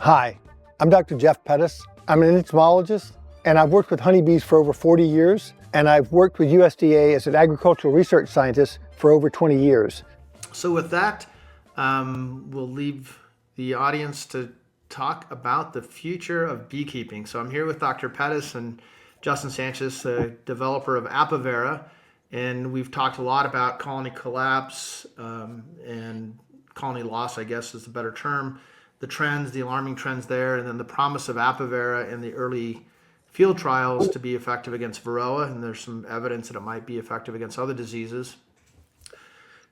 Hi, I'm Dr. Jeff Pettis. I'm an entomologist, and I've worked with honeybees for over 40 years, and I've worked with USDA as an agricultural research scientist for over 20 years. So with that, we'll leave the audience to talk about the future of beekeeping. So I'm here with Dr. Pettis and Justin Sanchez, the developer of Apivera, and we've talked a lot about colony collapse and colony loss, I guess is the better term, the trends, the alarming trends there, and then the promise of Apivera in the early field trials to be effective against Varroa, and there's some evidence that it might be effective against other diseases.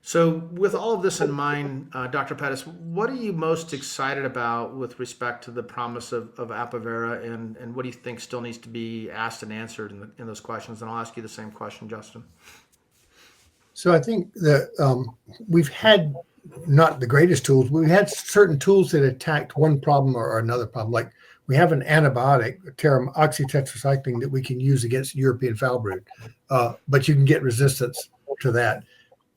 So with all of this in mind, Dr. Pettis, what are you most excited about with respect to the promise of Apivera, and what do you think still needs to be asked and answered in those questions? And I'll ask you the same question, Justin. So I think that we've had not the greatest tools, but we had certain tools that attacked one problem or another problem. Like we have an antibiotic, oxytetracycline, that we can use against European foul brood, but you can get resistance to that.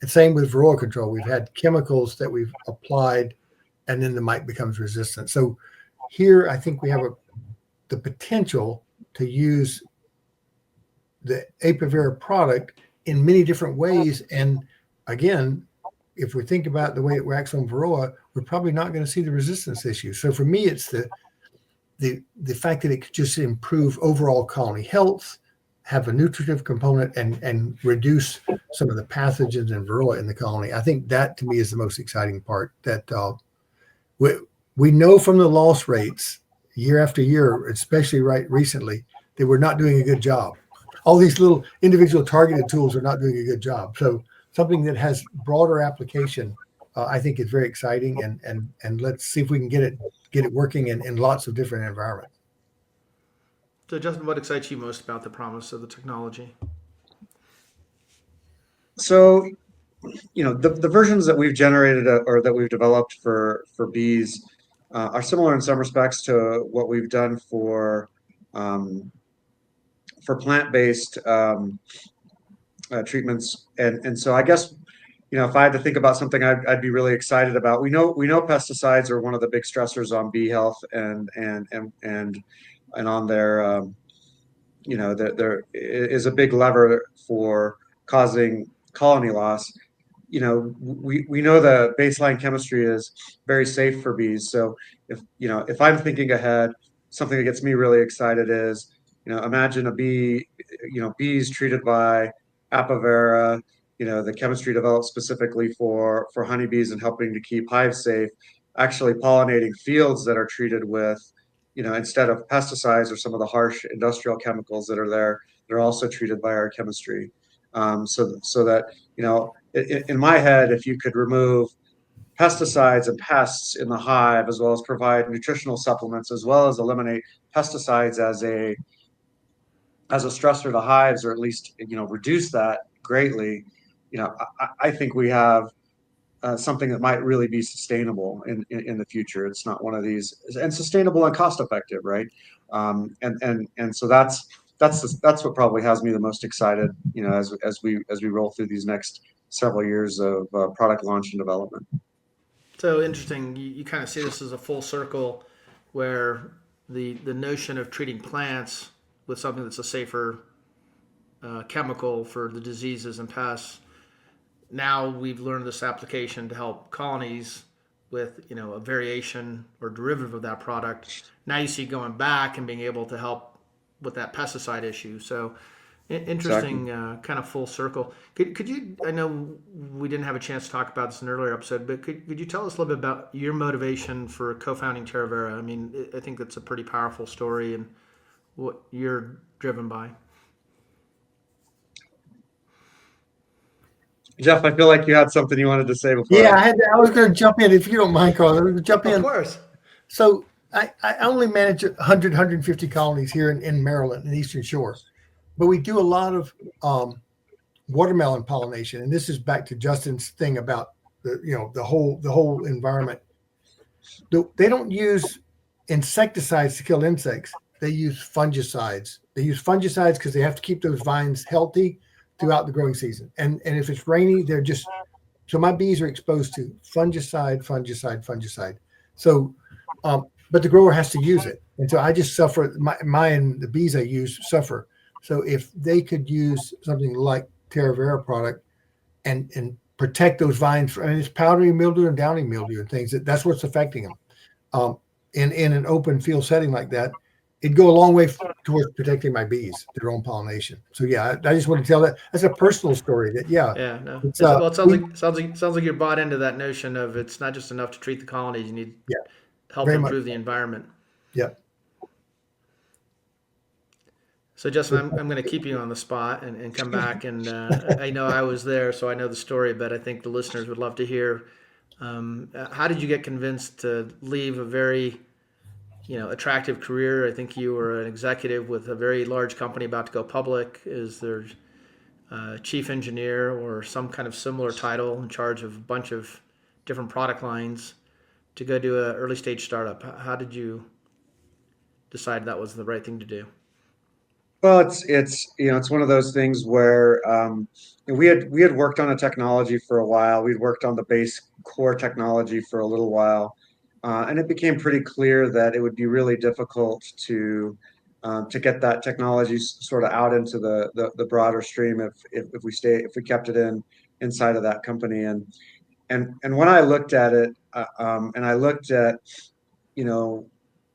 And same with Varroa control. We've had chemicals that we've applied, and then the mite becomes resistant. So here, I think we have the potential to use the Apivera product in many different ways. And again, if we think about the way it reacts on Varroa, we're probably not going to see the resistance issue. So for me, it's the fact that it could just improve overall colony health, have a nutritive component, and reduce some of the pathogens and Varroa in the colony. I think that to me is the most exciting part. That we know from the loss rates year after year, especially right recently, that we're not doing a good job. All these little individual targeted tools are not doing a good job. So something that has broader application, I think is very exciting, and let's see if we can get it working in lots of different environments. So Justin, what excites you most about the promise of the technology? So, the versions that we've generated or that we've developed for bees are similar in some respects to what we've done for plant-based treatments, and so I guess if I had to think about something I'd be really excited about, we know pesticides are one of the big stressors on bee health and on their there is a big lever for causing colony loss. We know the baseline chemistry is very safe for bees. So if I'm thinking ahead, something that gets me really excited is imagine a bee, bees treated by Apivera, the chemistry developed specifically for honeybees and helping to keep hives safe, actually pollinating fields that are treated with, instead of pesticides or some of the harsh industrial chemicals that are there, they're also treated by our chemistry. So that, in my head, if you could remove pesticides and pests in the hive, as well as provide nutritional supplements, as well as eliminate pesticides as a stressor to hives, or at least reduce that greatly, I think we have something that might really be sustainable in the future. It's not one of these, and sustainable and cost effective, right? And so that's what probably has me the most excited, as we roll through these next several years of product launch and development. So interesting. You kind of see this as a full circle, where the notion of treating plants with something that's a safer chemical for the diseases and pests. Now we've learned this application to help colonies with a variation or derivative of that product. Now you see going back and being able to help with that pesticide issue. So interesting, exactly. Kind of full circle. Could you? I know we didn't have a chance to talk about this in an earlier episode, but could you tell us a little bit about your motivation for co-founding Terravera? I mean, I think that's a pretty powerful story, and what you're driven by. Jeff, I feel like you had something you wanted to say before. Yeah, I was going to jump in, if you don't mind, Carl. I was jump in. Of course. So I only manage 150 colonies here in Maryland and Eastern Shore, but we do a lot of watermelon pollination, and this is back to Justin's thing about the whole environment. They don't use insecticides to kill insects. They use fungicides. They use fungicides because they have to keep those vines healthy throughout the growing season. And if it's rainy, so my bees are exposed to fungicide. So but the grower has to use it. And so I just suffer, my and the bees I use suffer. So if they could use something like Terra Vera product and protect those vines, and it's powdery mildew and downy mildew and things, that's what's affecting them. In an open field setting like that, it'd go a long way towards protecting my bees, their own pollination. So yeah, I just want to tell that. That's a personal story that, yeah. Yeah, no. It's, Well, it sounds like you're bought into that notion of it's not just enough to treat the colonies. You need yeah, help very much. improve the environment. Yeah. So Justin, I'm going to keep you on the spot and come back. And I know I was there, so I know the story, but I think the listeners would love to hear. How did you get convinced to leave a very, attractive career? I think you were an executive with a very large company about to go public. Is there chief engineer or some kind of similar title in charge of a bunch of different product lines to go do an early stage startup? How did you decide that was the right thing to do? Well, it's one of those things where we had worked on a technology for a while. We'd worked on the base core technology for a little while, and it became pretty clear that it would be really difficult to get that technology sort of out into the broader stream if we kept it inside of that company. And when I looked at it, and I looked at you know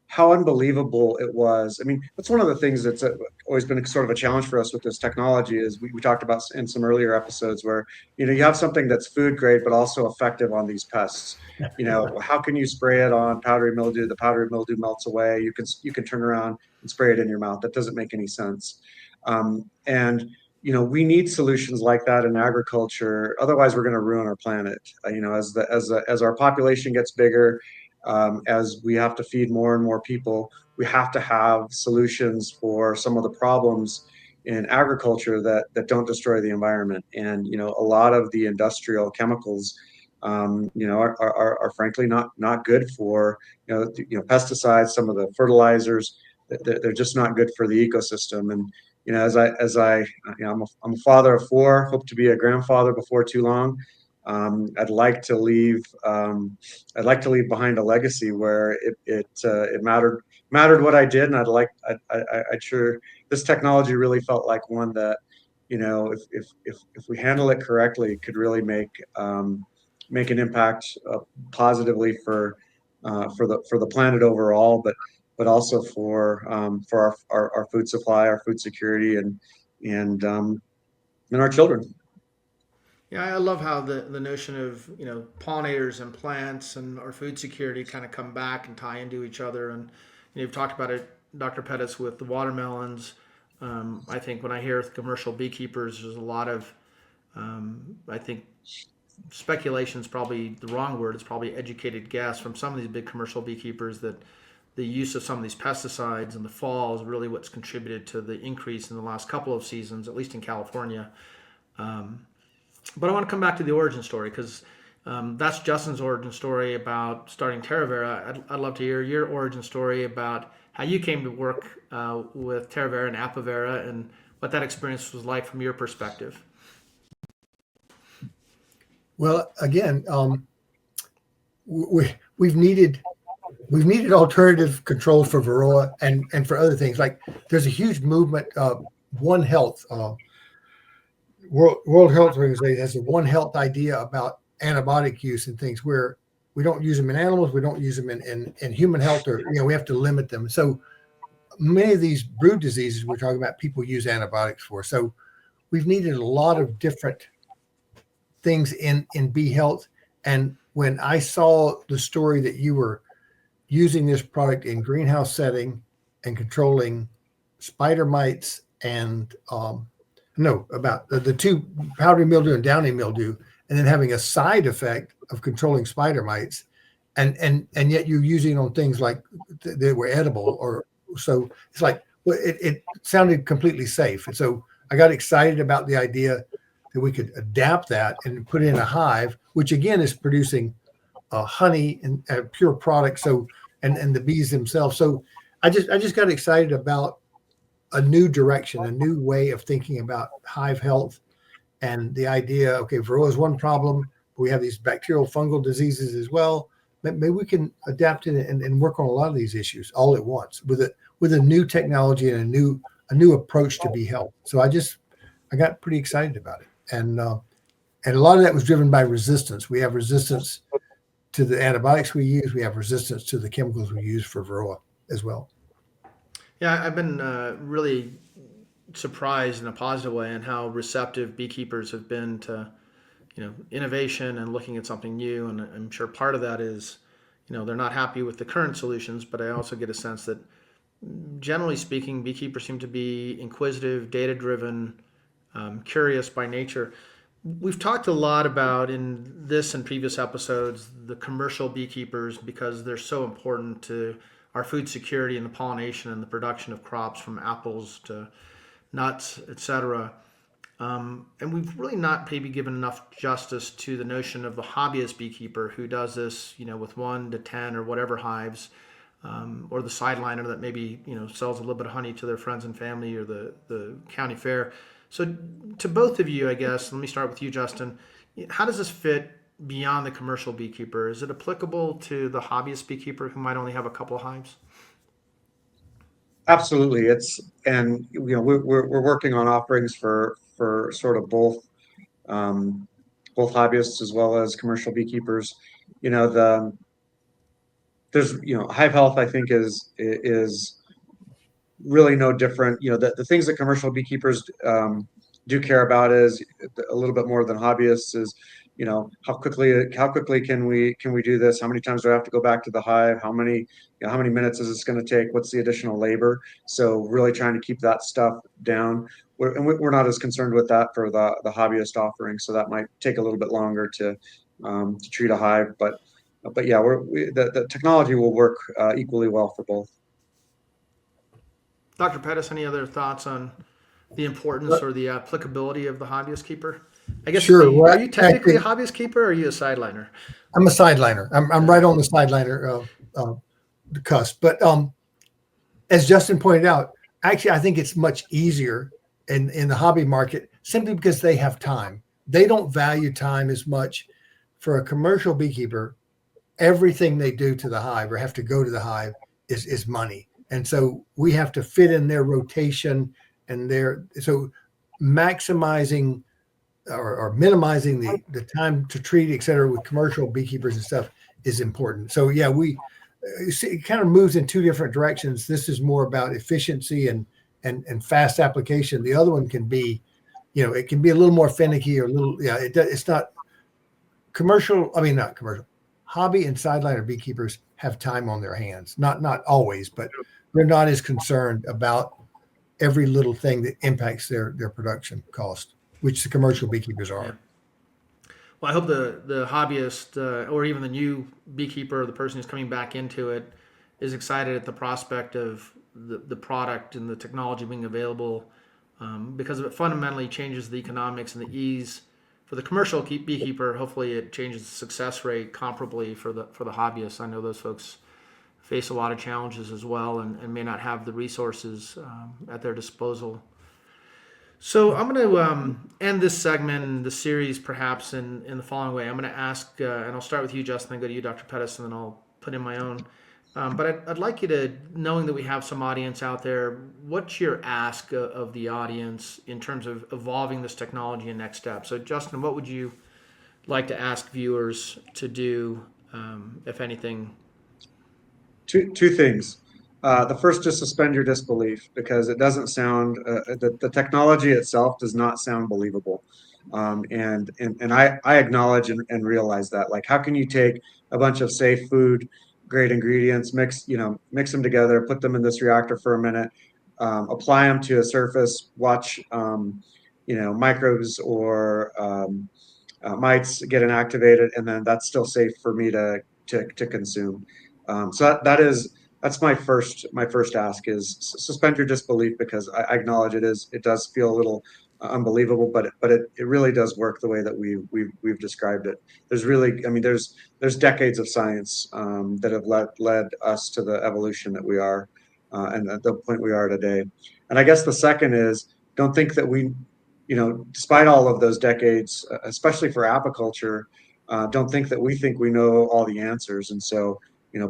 how unbelievable it was. I mean, that's one of the things that's always been sort of a challenge for us with this technology is we talked about in some earlier episodes where, you have something that's food grade, but also effective on these pests. How can you spray it on powdery mildew? The powdery mildew melts away. You can turn around and spray it in your mouth. That doesn't make any sense. And we need solutions like that in agriculture. Otherwise, we're going to ruin our planet. As our population gets bigger, as we have to feed more and more people, we have to have solutions for some of the problems in agriculture that don't destroy the environment. And a lot of the industrial chemicals, are frankly not good for pesticides. Some of the fertilizers, they're just not good for the ecosystem. And I'm a father of four, hope to be a grandfather before too long. I'd like to leave behind a legacy where it mattered what I did, and I'd sure this technology really felt like one that if we handle it correctly, could really make an impact positively for the planet overall, but also for our food supply, our food security, and our children. Yeah, I love how the notion of pollinators and plants and our food security kind of come back and tie into each other. And you've talked about it, Dr. Pettis, with the watermelons. I think when I hear commercial beekeepers, there's a lot of I think speculation is probably the wrong word. It's probably educated guess from some of these big commercial beekeepers that the use of some of these pesticides in the fall is really what's contributed to the increase in the last couple of seasons, at least in California. But I want to come back to the origin story because that's Justin's origin story about starting Terra Vera. I'd love to hear your origin story about how you came to work with Terra Vera and Apivera and what that experience was like from your perspective. Well, again, we've needed alternative controls for Varroa and for other things. Like there's a huge movement of One Health. World Health Organization has a One Health idea about antibiotic use and things where we don't use them in animals, we don't use them in human health, or we have to limit them. So many of these brood diseases we're talking about, people use antibiotics for. So we've needed a lot of different things in bee health. And when I saw the story that you were using this product in greenhouse setting and controlling spider mites and about the two, powdery mildew and downy mildew, and then having a side effect of controlling spider mites, and yet you're using it on things like they were edible, or so it's like, well, it sounded completely safe. And so I got excited about the idea that we could adapt that and put it in a hive, which again is producing honey and pure product. So and the bees themselves. So I just got excited about a new direction, a new way of thinking about hive health, and the idea, okay, Varroa is one problem, but we have these bacterial fungal diseases as well. maybe we can adapt it and work on a lot of these issues all at once with a new technology and a new approach to bee health. So I got pretty excited about it, and a lot of that was driven by resistance. We have resistance to the antibiotics we use. We have resistance to the chemicals we use for varroa as well. Yeah, I've been really surprised in a positive way in how receptive beekeepers have been to, innovation and looking at something new. And I'm sure part of that is, they're not happy with the current solutions, but I also get a sense that generally speaking, beekeepers seem to be inquisitive, data-driven, curious by nature. We've talked a lot about in this and previous episodes the commercial beekeepers because they're so important to our food security and the pollination and the production of crops from apples to nuts, etc. And we've really not maybe given enough justice to the notion of the hobbyist beekeeper who does this, with 1 to 10 or whatever hives, or the sideliner that maybe sells a little bit of honey to their friends and family or the county fair. So to both of you, I guess, let me start with you, Justin. How does this fit beyond the commercial beekeeper? Is it applicable to the hobbyist beekeeper who might only have a couple of hives? Absolutely. We're working on offerings for sort of both hobbyists as well as commercial beekeepers. There's hive health, I think, is really no different. The things that commercial beekeepers do care about is a little bit more than hobbyists is, how quickly can we do this? How many times do I have to go back to the hive? How many minutes is this going to take? What's the additional labor? So really trying to keep that stuff down. We're not as concerned with that for the hobbyist offering. So that might take a little bit longer to treat a hive, but yeah, the technology will work equally well for both. Dr. Pettis, any other thoughts on the importance or the applicability of the hobbyist keeper? I guess, Sure. are you technically a hobbyist keeper or are you a sideliner? I'm a sideliner. I'm right on the sideliner the cusp. But as Justin pointed out, actually, I think it's much easier in the hobby market simply because they have time. They don't value time as much. For a commercial beekeeper, everything they do to the hive or have to go to the hive is money. And so we have to fit in their rotation and so maximizing or minimizing the time to treat, et cetera, with commercial beekeepers and stuff is important. So yeah, it kind of moves in two different directions. This is more about efficiency and fast application. The other one can be, it can be a little more finicky or it's not commercial. I mean, not commercial. Hobby and sideliner beekeepers have time on their hands. Not always, but they're not as concerned about every little thing that impacts their production cost, which the commercial beekeepers are. Yeah. Well, I hope the hobbyist or even the new beekeeper or the person who's coming back into it is excited at the prospect of the product and the technology being available, because it fundamentally changes the economics and the ease. For the commercial beekeeper, hopefully it changes the success rate comparably for the hobbyists. I know those folks face a lot of challenges as well and may not have the resources at their disposal. So I'm going to end this segment, the series, perhaps in the following way. I'm going to ask, and I'll start with you, Justin, then go to you, Dr. Pettis, and then I'll put in my own. But I'd like you to, knowing that we have some audience out there, what's your ask of the audience in terms of evolving this technology and next steps? So Justin, what would you like to ask viewers to do, if anything? Two things. The first, just suspend your disbelief because it doesn't sound, the technology itself does not sound believable. And I acknowledge and realize that. Like, how can you take a bunch of safe food, great ingredients, mix them together, put them in this reactor for a minute, apply them to a surface, watch, microbes or mites get inactivated, and then that's still safe for me to consume. So that's my first ask is suspend your disbelief because I acknowledge it does feel a little unbelievable, but it really does work the way that we've described it. There's really, there's decades of science that have led us to the evolution that we are and at the point we are today. And I guess the second is, don't think that despite all of those decades, especially for apiculture, don't think that we think we know all the answers. And so,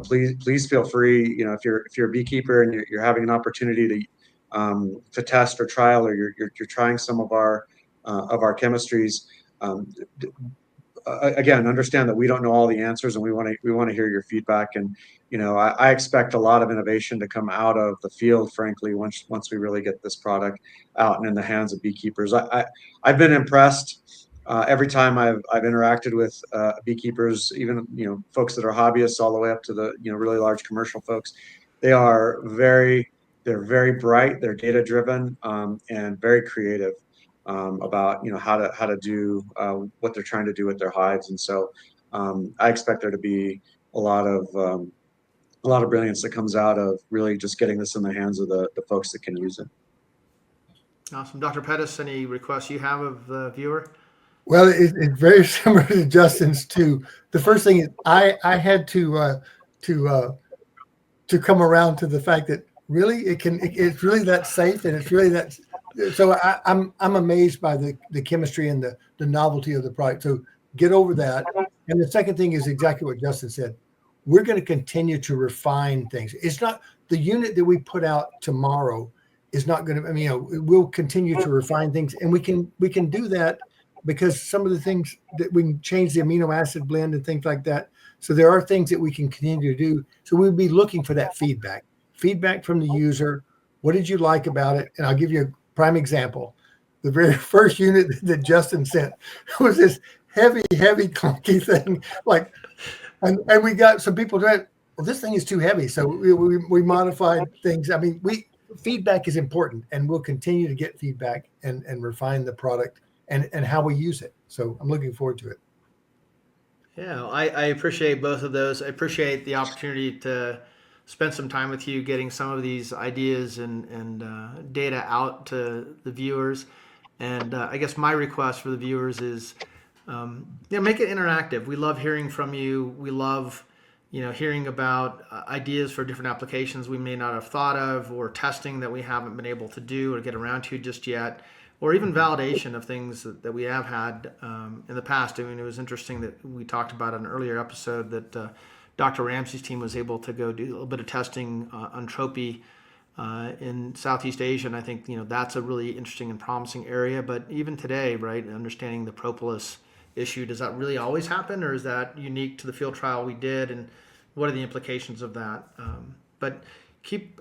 please feel free. If you're a beekeeper and you're having an opportunity to test or trial, or you're trying some of our chemistries. Again, understand that we don't know all the answers, and we want to hear your feedback. And I expect a lot of innovation to come out of the field, frankly, once we really get this product out and in the hands of beekeepers. I've been impressed every time I've interacted with beekeepers, even folks that are hobbyists, all the way up to the really large commercial folks. They're very bright, they're data driven, and very creative about how to do what they're trying to do with their hives. And so I expect there to be a lot of brilliance that comes out of really just getting this in the hands of the folks that can use it. Awesome. Dr. Pettis, any requests you have of the viewer? Well, it's very similar to Justin's too. The first thing is I had to come around to the fact that really it's really that safe, and it's really that. So I'm amazed by the chemistry and the novelty of the product. So get over that. And the second thing is exactly what Justin said. We're going to continue to refine things. It's not the unit that we put out tomorrow is not going to. I mean, we'll continue to refine things, and we can do that because some of the things that we can change the amino acid blend and things like that. So there are things that we can continue to do. So we'll be looking for that feedback from the user. What did you like about it? And I'll give you a prime example. The very first unit that Justin sent was this heavy, clunky thing. And we got some people doing, well, this thing is too heavy. So we modified things. I mean, feedback is important, and we'll continue to get feedback and refine the product and how we use it. So I'm looking forward to it. Yeah, I appreciate both of those. I appreciate the opportunity to spend some time with you, getting some of these ideas and data out to the viewers. And I guess my request for the viewers is, make it interactive. We love hearing from you. We love, hearing about ideas for different applications we may not have thought of, or testing that we haven't been able to do or get around to just yet, or even validation of things that we have had in the past. I mean, it was interesting that we talked about in an earlier episode that Dr. Ramsey's team was able to go do a little bit of testing on tropy in Southeast Asia, and I think that's a really interesting and promising area. But even today, right, understanding the propolis issue, does that really always happen, or is that unique to the field trial we did, and what are the implications of that? But keep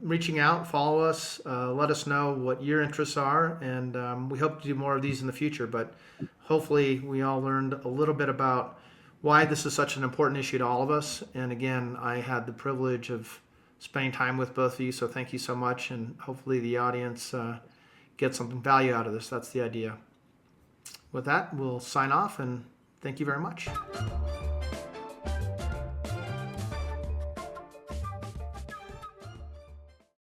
reaching out, follow us, let us know what your interests are, and we hope to do more of these in the future. But hopefully we all learned a little bit about why this is such an important issue to all of us. And again, I had the privilege of spending time with both of you, so thank you so much, and hopefully the audience gets some value out of this. That's the idea. With that, we'll sign off, and thank you very much.